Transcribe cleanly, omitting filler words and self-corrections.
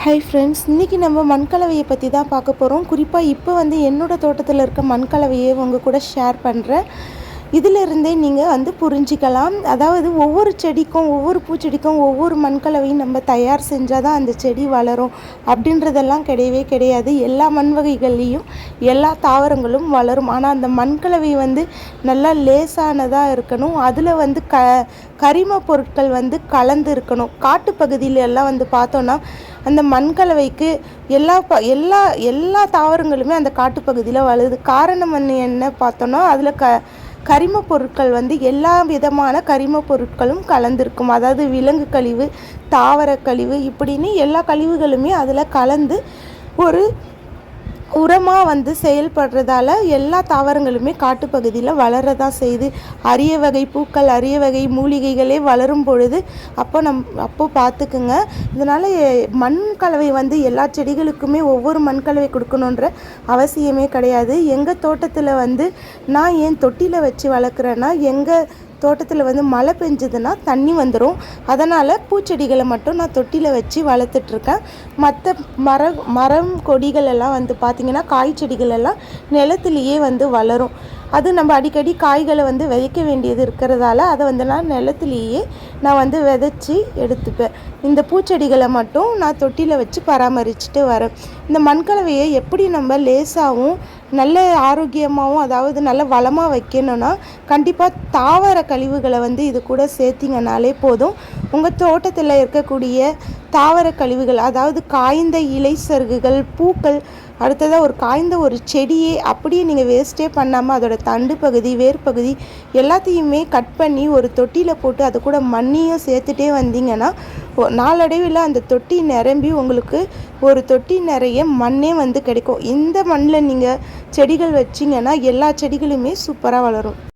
Hi friends, இன்றைக்கி நம்ம மண்கலவையை பற்றி தான் பார்க்க போகிறோம். குறிப்பாக இப்போ என்னோடய தோட்டத்தில் இருக்க மண்கலவையை உங்கள் கூட ஷேர் பண்ணுறேன். இதிலிருந்தே நீங்கள் புரிஞ்சிக்கலாம். அதாவது ஒவ்வொரு செடிக்கும் ஒவ்வொரு பூச்செடிக்கும் ஒவ்வொரு மண்கலவையும் நம்ம தயார் செஞ்சால் தான் அந்த செடி வளரும் அப்படின்றதெல்லாம் கிடையவே கிடையாது. எல்லா மண் வகைகள்லேயும் எல்லா தாவரங்களும் வளரும். ஆனால் அந்த மண்கலவை நல்லா லேசானதாக இருக்கணும். அதில் கரிம பொருட்கள் கலந்து இருக்கணும். காட்டு பகுதியில எல்லாம் பார்த்தோன்னா அந்த மண்கலவைக்கு எல்லா தாவரங்களுமே அந்த காட்டுப்பகுதியில் வளருது. காரணம் என்ன பார்த்தோன்னா அதில் கரிம பொருட்கள் எல்லா விதமான கரிம பொருட்களும் கலந்துருக்கும். அதாவது விலங்கு கழிவு, தாவர கழிவு, இப்படின்னு எல்லா கழிவுகளுமே அதில் கலந்து ஒரு உரமாக செயல்படுறதால எல்லா தாவரங்களுமே காட்டுப்பகுதியில் வளரதான் செய்யுது. அரிய வகை பூக்கள், அரிய வகை மூலிகைகளே வளரும் பொழுது அப்போ பார்த்துக்குங்க. இதனால் மண் கலவை எல்லா செடிகளுக்குமே ஒவ்வொரு மண் கலவை கொடுக்கணுன்ற அவசியமே கிடையாது. எங்கள் தோட்டத்தில் நான் ஏன் தொட்டியில் வச்சு வளர்க்குறேன்னா, எங்கள் தோட்டத்தில் மழை பெஞ்சதுன்னா தண்ணி வந்துடும். அதனால் பூச்செடிகளை மட்டும் நான் தொட்டியில் வச்சு வளர்த்துட்ருக்கேன். மற்ற மரம் கொடிகள் எல்லாம் பார்த்திங்கன்னா காய் செடிகள் எல்லாம் நிலத்துலேயே வளரும். அது நம்ம அடிக்கடி காய்களை விதைக்க வேண்டியது இருக்கிறதால அதை நான் நிலத்துலேயே நான் விதைச்சி எடுத்துப்பேன். இந்த பூச்செடிகளை மட்டும் நான் தொட்டியில் வச்சு பராமரிச்சுட்டு வரேன். இந்த மண்கலவையை எப்படி நம்ம லேசாகவும் நல்ல ஆரோக்கியமாகவும், அதாவது நல்ல வளமாக வைக்கணும்னா கண்டிப்பாக தாவர கழிவுகளை இது கூட சேர்த்திங்கனாலே போதும். உங்கள் தோட்டத்தில் இருக்கக்கூடிய தாவர கழிவுகள், அதாவது காய்ந்த இலை சருகுகள், பூக்கள், அடுத்ததாக காய்ந்த ஒரு செடியே அப்படியே நீங்கள் வேஸ்ட்டே பண்ணாமல் அதோட தண்டு பகுதி, வேர் பகுதி எல்லாத்தையுமே கட் பண்ணி ஒரு தொட்டியில் போட்டு அது கூட மண்ணையும் சேர்த்துட்டே வந்தீங்கன்னா நாளடைவில் அந்த தொட்டி நிரம்பி உங்களுக்கு ஒரு தொட்டி நிறைய மண்ணே கிடைக்கும். இந்த மண்ணில் நீங்கள் செடிகள் வச்சிங்கன்னா எல்லா செடிகளுமே சூப்பராக வளரும்.